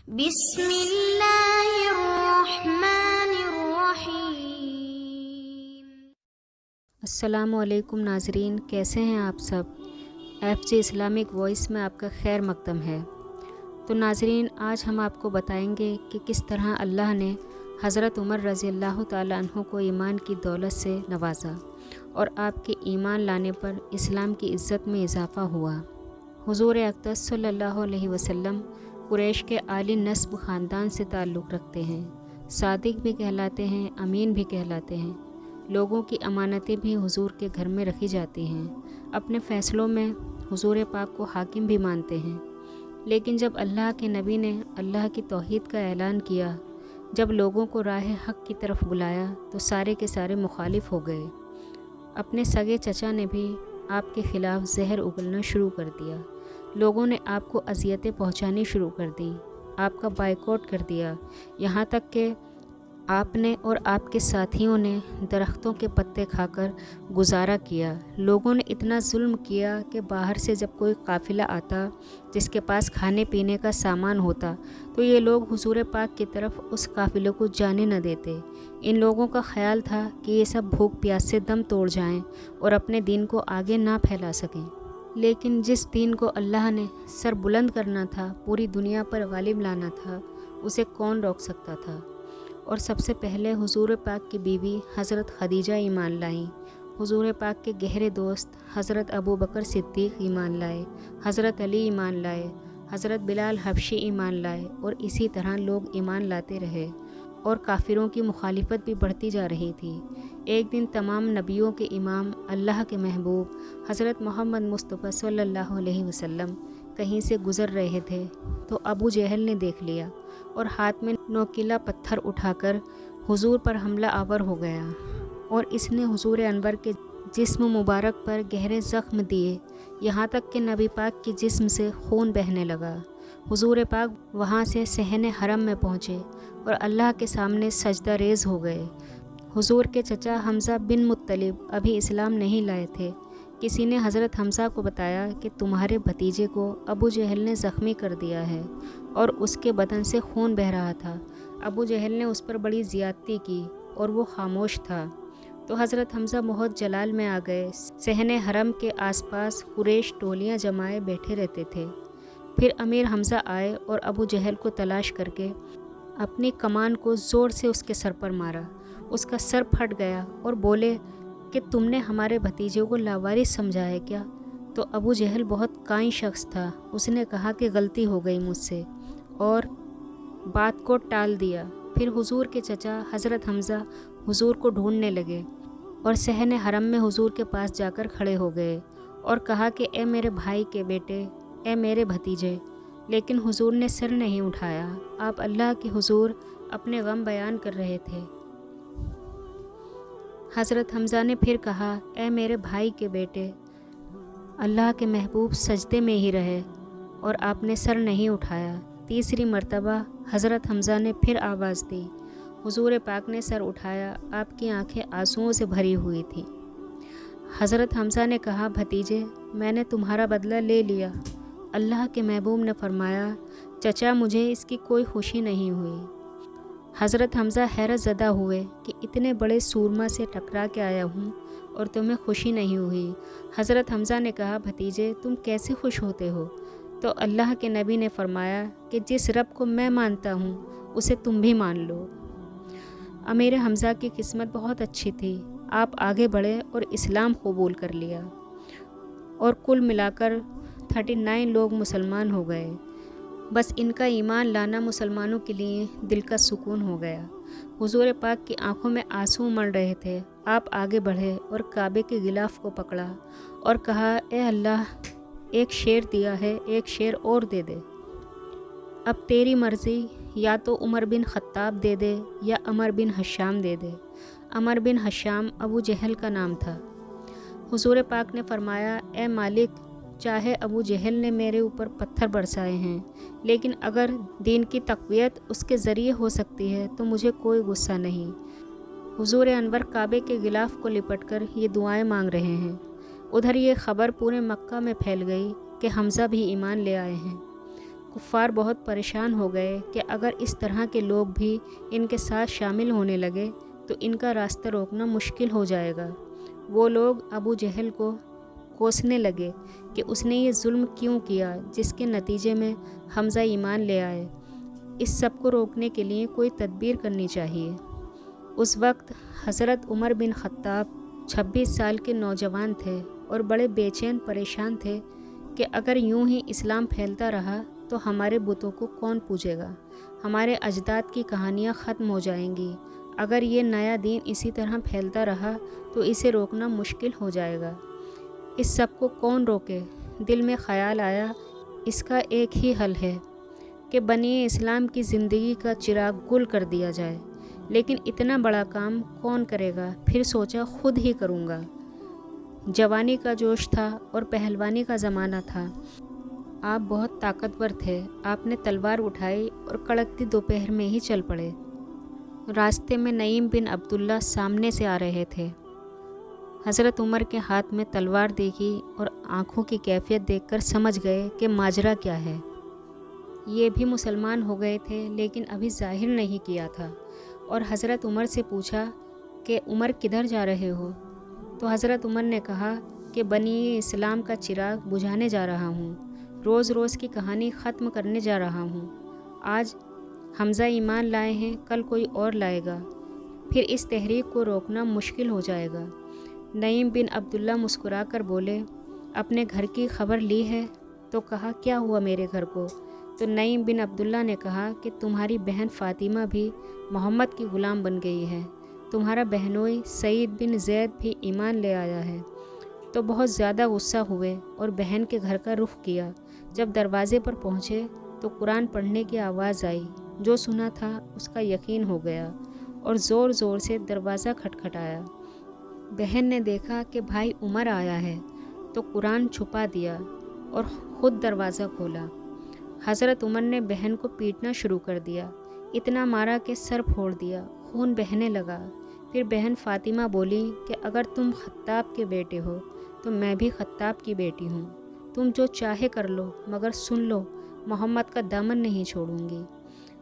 بسم اللہ الرحمن الرحیم۔ السلام علیکم ناظرین، کیسے ہیں آپ سب؟ FG اسلامک وائس میں آپ کا خیر مقدم ہے۔ تو ناظرین، آج ہم آپ کو بتائیں گے کہ کس طرح اللہ نے حضرت عمر رضی اللہ تعالیٰ عنہ کو ایمان کی دولت سے نوازا اور آپ کے ایمان لانے پر اسلام کی عزت میں اضافہ ہوا۔ حضور اقدس صلی اللہ علیہ وسلم قریش کے عالی نسب خاندان سے تعلق رکھتے ہیں، صادق بھی کہلاتے ہیں، امین بھی کہلاتے ہیں۔ لوگوں کی امانتیں بھی حضور کے گھر میں رکھی جاتی ہیں۔ اپنے فیصلوں میں حضور پاک کو حاکم بھی مانتے ہیں۔ لیکن جب اللہ کے نبی نے اللہ کی توحید کا اعلان کیا، جب لوگوں کو راہ حق کی طرف بلایا تو سارے کے سارے مخالف ہو گئے۔ اپنے سگے چچا نے بھی آپ کے خلاف زہر اگلنا شروع کر دیا۔ لوگوں نے آپ کو اذیتیں پہنچانی شروع کر دیں، آپ کا بائیکاٹ کر دیا، یہاں تک کہ آپ نے اور آپ کے ساتھیوں نے درختوں کے پتے کھا کر گزارا کیا۔ لوگوں نے اتنا ظلم کیا کہ باہر سے جب کوئی قافلہ آتا جس کے پاس کھانے پینے کا سامان ہوتا تو یہ لوگ حضور پاک کی طرف اس قافلے کو جانے نہ دیتے۔ ان لوگوں کا خیال تھا کہ یہ سب بھوک پیاس سے دم توڑ جائیں اور اپنے دین کو آگے نہ پھیلا سکیں۔ لیکن جس دین کو اللہ نے سر بلند کرنا تھا، پوری دنیا پر غالب لانا تھا، اسے کون روک سکتا تھا؟ اور سب سے پہلے حضور پاک کی بیوی حضرت خدیجہ ایمان لائیں، حضور پاک کے گہرے دوست حضرت ابوبکر صدیق ایمان لائے، حضرت علی ایمان لائے، حضرت بلال حبشی ایمان لائے، اور اسی طرح لوگ ایمان لاتے رہے اور کافروں کی مخالفت بھی بڑھتی جا رہی تھی۔ ایک دن تمام نبیوں کے امام، اللہ کے محبوب حضرت محمد مصطفیٰ صلی اللہ علیہ وسلم کہیں سے گزر رہے تھے تو ابو جہل نے دیکھ لیا اور ہاتھ میں نوکیلا پتھر اٹھا کر حضور پر حملہ آور ہو گیا، اور اس نے حضور انور کے جسم مبارک پر گہرے زخم دیے، یہاں تک کہ نبی پاک کے جسم سے خون بہنے لگا۔ حضور پاک وہاں سے صحن حرم میں پہنچے اور اللہ کے سامنے سجدہ ریز ہو گئے۔ حضور کے چچا حمزہ بن مطلب ابھی اسلام نہیں لائے تھے۔ کسی نے حضرت حمزہ کو بتایا کہ تمہارے بھتیجے کو ابو جہل نے زخمی کر دیا ہے اور اس کے بدن سے خون بہہ رہا تھا۔ ابو جہل نے اس پر بڑی زیادتی کی اور وہ خاموش تھا۔ تو حضرت حمزہ بہت جلال میں آ گئے۔ صحن حرم کے آس پاس قریش ٹولیاں جمائے بیٹھے رہتے تھے۔ پھر امیر حمزہ آئے اور ابو جہل کو تلاش کر کے اپنی کمان کو زور سے اس کے سر پر مارا۔ اس کا سر پھٹ گیا اور بولے کہ تم نے ہمارے بھتیجے کو لاوارث سمجھا ہے کیا؟ تو ابو جہل بہت قائم شخص تھا، اس نے کہا کہ غلطی ہو گئی مجھ سے، اور بات کو ٹال دیا۔ پھر حضور کے چچا حضرت حمزہ حضور کو ڈھونڈنے لگے اور صحن حرم میں حضور کے پاس جا کر کھڑے ہو گئے اور کہا کہ اے میرے بھائی کے بیٹے، اے میرے بھتیجے، لیکن حضور نے سر نہیں اٹھایا۔ آپ اللہ کے حضور اپنے غم بیان کر رہے تھے۔ حضرت حمزہ نے پھر کہا، اے میرے بھائی کے بیٹے، اللہ کے محبوب سجدے میں ہی رہے، اور آپ نے سر نہیں اٹھایا۔ تیسری مرتبہ حضرت حمزہ نے پھر آواز دی۔ حضور پاک نے سر اٹھایا، آپ کی آنکھیں آنسوؤں سے بھری ہوئی تھیں۔ حضرت حمزہ نے کہا، بھتیجے، میں نے تمہارا بدلہ لے لیا۔ اللہ کے محبوب نے فرمایا، چچا، مجھے اس کی کوئی خوشی نہیں ہوئی۔ حضرت حمزہ حیرت زدہ ہوئے کہ اتنے بڑے سورما سے ٹکرا کے آیا ہوں اور تمہیں خوشی نہیں ہوئی۔ حضرت حمزہ نے کہا، بھتیجے، تم کیسے خوش ہوتے ہو؟ تو اللہ کے نبی نے فرمایا کہ جس رب کو میں مانتا ہوں اسے تم بھی مان لو۔ امیر حمزہ کی قسمت بہت اچھی تھی۔ آپ آگے بڑھے اور اسلام قبول کر لیا، اور کل ملا کر 39 لوگ مسلمان ہو گئے۔ بس ان کا ایمان لانا مسلمانوں کے لیے دل کا سکون ہو گیا۔ حضور پاک کی آنکھوں میں آنسو مڑ رہے تھے۔ آپ آگے بڑھے اور کعبے کے غلاف کو پکڑا اور کہا، اے اللہ، ایک شیر دیا ہے، ایک شیر اور دے دے۔ اب تیری مرضی، یا تو عمر بن خطاب دے دے یا عمر بن حشام دے دے۔ عمر بن حشام ابو جہل کا نام تھا۔ حضور پاک نے فرمایا، اے مالک، چاہے ابو جہل نے میرے اوپر پتھر برسائے ہیں، لیکن اگر دین کی تقویت اس کے ذریعے ہو سکتی ہے تو مجھے کوئی غصہ نہیں۔ حضور انور کعبے کے غلاف کو لپٹ کر یہ دعائیں مانگ رہے ہیں۔ ادھر یہ خبر پورے مکہ میں پھیل گئی کہ حمزہ بھی ایمان لے آئے ہیں۔ कुफ़ार बहुत परेशान हो गए कि अगर इस तरह के लोग भी इनके साथ शामिल होने लगे तो इनका रास्ता रोकना मुश्किल हो जाएगा। वो लोग अबू जहल को कोसने लगे कि उसने ये जुल्म क्यों किया, जिसके नतीजे में हमज़ा ईमान ले आए। इस सब को रोकने के लिए कोई तदबीर करनी चाहिए। उस वक्त हज़रत उमर बिन ख़त्ताब 26 साल के नौजवान थे और बड़े बेचैन परेशान थे कि अगर यूं ही इस्लाम फैलता रहा तो हमारे बुतों को कौन पूजेगा, हमारे अजदाद की कहानियाँ ख़त्म हो जाएंगी। अगर ये नया दीन इसी तरह फैलता रहा तो इसे रोकना मुश्किल हो जाएगा। इस सब को कौन रोके? दिल में ख़याल आया, इसका एक ही हल है कि बनी इस्लाम की ज़िंदगी का चिराग गुल कर दिया जाए। लेकिन इतना बड़ा काम कौन करेगा? फिर सोचा खुद ही करूँगा। जवानी का जोश था और पहलवानी का ज़माना था। आप बहुत ताकतवर थे। आपने तलवार उठाई और कड़कती दोपहर में ही चल पड़े। रास्ते में नईम बिन अब्दुल्ला सामने से आ रहे थे। हज़रत उमर के हाथ में तलवार देखी और आँखों की कैफियत देखकर समझ गए कि माजरा क्या है। ये भी मुसलमान हो गए थे लेकिन अभी ज़ाहिर नहीं किया था। और हज़रत उमर से पूछा कि उमर किधर जा रहे हो? तो हज़रत उमर ने कहा कि बनी इस्लाम का चिराग बुझाने जा रहा हूँ, रोज़ रोज़ की कहानी ख़त्म करने जा रहा हूँ। आज हमज़ा ईमान लाए हैं, कल कोई और लाएगा, फिर इस तहरीक को रोकना मुश्किल हो जाएगा। नईम बिन अब्दुल्ला मुस्कुरा कर बोले, अपने घर की खबर ली है? तो कहा, क्या हुआ मेरे घर को? तो नईम बिन अब्दुल्ला ने कहा कि तुम्हारी बहन फ़ातिमा भी मोहम्मद की ग़ुलाम बन गई है, तुम्हारा बहनोई सईद बिन ज़ैद भी ईमान ले आया है। तो बहुत ज़्यादा गुस्सा हुए और बहन के घर का रुख किया। जब दरवाज़े पर पहुँचे तो कुरान पढ़ने की आवाज़ आई। जो सुना था उसका यकीन हो गया और ज़ोर ज़ोर से दरवाज़ा खटखटाया। बहन ने देखा कि भाई उमर आया है तो कुरान छुपा दिया और ख़ुद दरवाज़ा खोला। हज़रत उमर ने बहन को पीटना शुरू कर दिया, इतना मारा कि सर फोड़ दिया, खून बहने लगा। फिर बहन फ़ातिमा बोली कि अगर तुम ख़त्ताब के बेटे हो तो मैं भी ख़त्ताब की बेटी हूँ। तुम जो चाहे कर लो, मगर सुन लो, मोहम्मद का दामन नहीं छोड़ूंगी।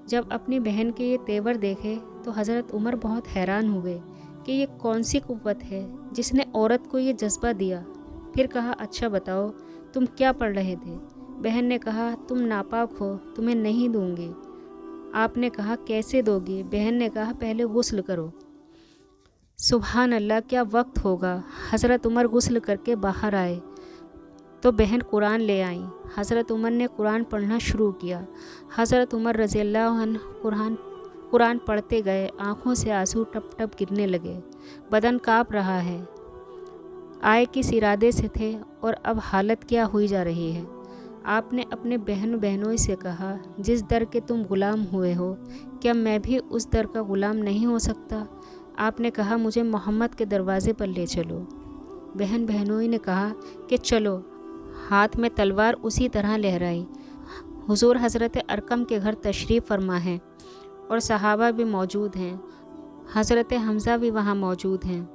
जब अपनी बहन के ये तेवर देखे तो हज़रत उमर बहुत हैरान हुए कि ये कौन सी कुव्वत है जिसने औरत को ये जज्बा दिया। फिर कहा, अच्छा बताओ तुम क्या पढ़ रहे थे? बहन ने कहा, तुम नापाक हो, तुम्हें नहीं दूंगी। आपने कहा, कैसे दोगी? बहन ने कहा, पहले गुस्ल करो। सुभान अल्लाह, क्या वक्त होगा। हज़रत उमर गुस्ल करके बाहर आए तो बहन कुरान ले आई। हज़रत उमर ने कुरान पढ़ना शुरू किया। हज़रत उमर रज़ियल्लाहु अन्हु कुरान पढ़ते गए। आँखों से आंसू टप टप गिरने लगे, बदन काँप रहा है। आए किस इरादे से थे और अब हालत क्या हुई जा रही है। आपने अपने बहनों से कहा, जिस दर के तुम ग़ुलाम हुए हो, क्या मैं भी उस दर का ग़ुलाम नहीं हो सकता? आपने कहा, मुझे मोहम्मद के दरवाज़े पर ले चलो। बहनों ने कहा कि चलो। हाथ में तलवार उसी तरह लहराई। हुजूर हज़रत अरकम के घर तशरीफ़ फरमा हैं और सहाबा भी मौजूद हैं। हज़रत हमज़ा भी वहाँ मौजूद हैं।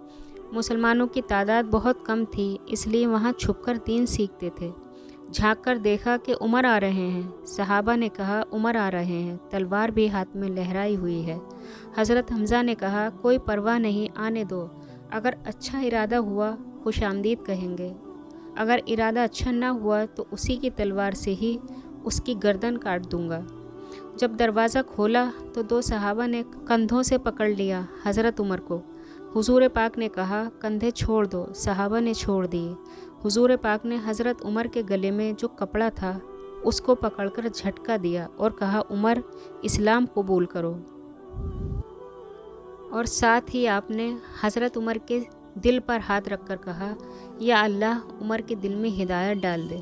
मुसलमानों की तादाद बहुत कम थी, इसलिए वहाँ छुपकर दीन सीखते थे। झांक कर देखा कि उमर आ रहे हैं। सहाबा ने कहा, उमर आ रहे हैं, तलवार भी हाथ में लहराई हुई है। हज़रत हमज़ा ने कहा, कोई परवाह नहीं, आने दो। अगर अच्छा इरादा हुआ खुशामदीद कहेंगे, अगर इरादा अच्छा ना हुआ तो उसी की तलवार से ही उसकी गर्दन काट दूंगा। जब दरवाज़ा खोला तो दो सहाबा ने कंधों से पकड़ लिया हज़रत उमर को। हुजूर पाक ने कहा, कंधे छोड़ दो। सहाबा ने छोड़ दिए। हुजूर पाक ने हज़रत उमर के गले में जो कपड़ा था उसको पकड़कर झटका दिया और कहा, उमर, इस्लाम कबूल करो। और साथ ही आपने हज़रत उमर के दिल पर हाथ रखकर कहा, या अल्लाह उमर के दिल में हिदायत डाल दे।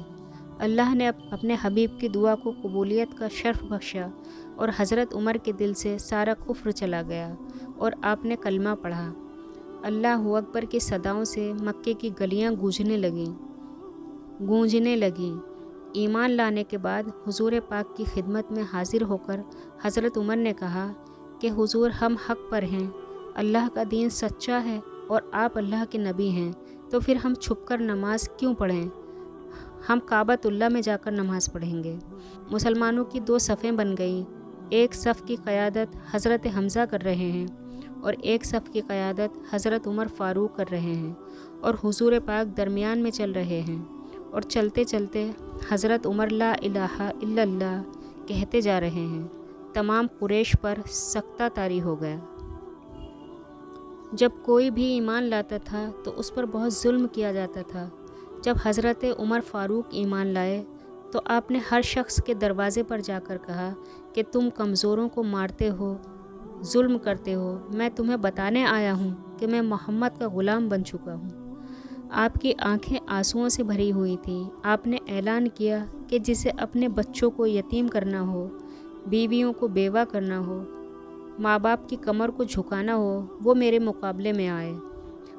अल्लाह ने अपने हबीब की दुआ को कबूलियत का शर्फ बख्शा और हज़रत उमर के दिल से सारा कुफ्र चला गया और आपने कलमा पढ़ा। अल्लाह अकबर की सदाओं से मक्के की गलियां गूंजने लगीं। ईमान लाने के बाद हुजूर पाक की खिदमत में हाजिर होकर हज़रत उमर ने कहा कि हुजूर, हम हक़ पर हैं, अल्लाह का दीन सच्चा है और आप अल्लाह के नबी हैं, तो फिर हम छुपकर नमाज क्यों पढ़ें? हम काबतुल्लाह में जाकर नमाज़ पढ़ेंगे। मुसलमानों की 2 सफ़ें बन गईं। एक सफ़ की क़यादत हज़रत हमज़ा कर रहे हैं और एक सफ़ की क़यादत हज़रत उमर फ़ारूक कर रहे हैं और हुज़ूर पाक दरमियान में चल रहे हैं। और चलते चलते हज़रत उमर ला इलाहा इल्लल्लाह कहते जा रहे हैं। तमाम कुरैश पर सख्ता तारी हो गया। जब कोई भी ईमान लाता था तो उस पर बहुत जुल्म किया जाता था। जब हज़रत उमर फ़ारूक ईमान लाए तो आपने हर शख्स के दरवाज़े पर जाकर कहा कि तुम कमज़ोरों को मारते हो, जुल्म करते हो। मैं तुम्हें बताने आया हूँ कि मैं मोहम्मद का ग़ुलाम बन चुका हूँ। आपकी आंखें आंसुओं से भरी हुई थीं। आपने ऐलान किया कि जिसे अपने बच्चों को यतीम करना हो, बीवियों को बेवा करना हो, माँ बाप की कमर को झुकाना हो, वो मेरे मुकाबले में आए।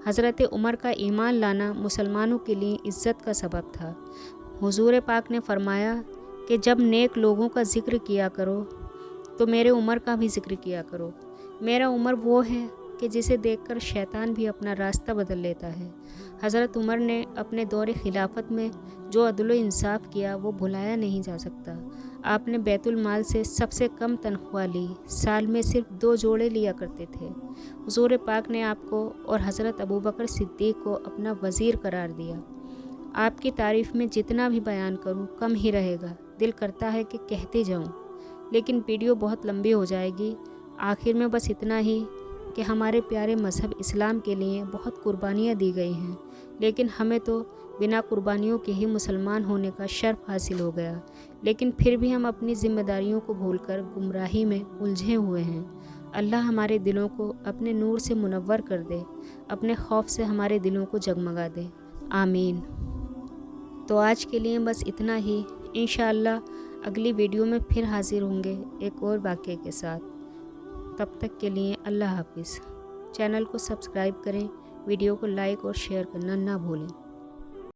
हज़रत उमर का ईमान लाना मुसलमानों के लिए इज़्ज़त का सबब था। हुज़ूर पाक ने फरमाया कि जब नेक लोगों का ज़िक्र किया करो तो मेरे उमर का भी ज़िक्र किया करो। मेरा उमर वो है कि जिसे देखकर शैतान भी अपना रास्ता बदल लेता है। हज़रत उमर ने अपने दौर खिलाफत में जो अदल व इंसाफ किया वो भुलाया नहीं जा सकता। आपने बैतुल माल से सबसे कम तनख्वाह ली, साल में सिर्फ 2 जोड़े लिया करते थे। हुज़ूर पाक ने आपको और हज़रत अबू बकर सिद्दीक़ को अपना वज़ीर करार दिया। आपकी तारीफ़ में जितना भी बयान करूं कम ही रहेगा। दिल करता है कि कहते जाऊं, लेकिन वीडियो बहुत लंबी हो जाएगी। आखिर में बस इतना ही कि हमारे प्यारे मज़हब इस्लाम के लिए बहुत कुर्बानियाँ दी गई हैं, लेकिन हमें तो बिना कुर्बानियों के ही मुसलमान होने का शर्फ हासिल हो गया। लेकिन फिर भी हम अपनी ज़िम्मेदारियों को भूलकर गुमराही में उलझे हुए हैं। अल्लाह हमारे दिलों को अपने नूर से मुनव्वर कर दे, अपने खौफ से हमारे दिलों को जगमगा दे। आमीन। तो आज के लिए बस इतना ही। इंशाअल्लाह अगली वीडियो में फिर हाज़िर होंगे एक और वाक़े के साथ। तब तक के लिए अल्लाह हाफ़िज़। चैनल को सब्सक्राइब करें, वीडियो को लाइक और शेयर करना ना भूलें।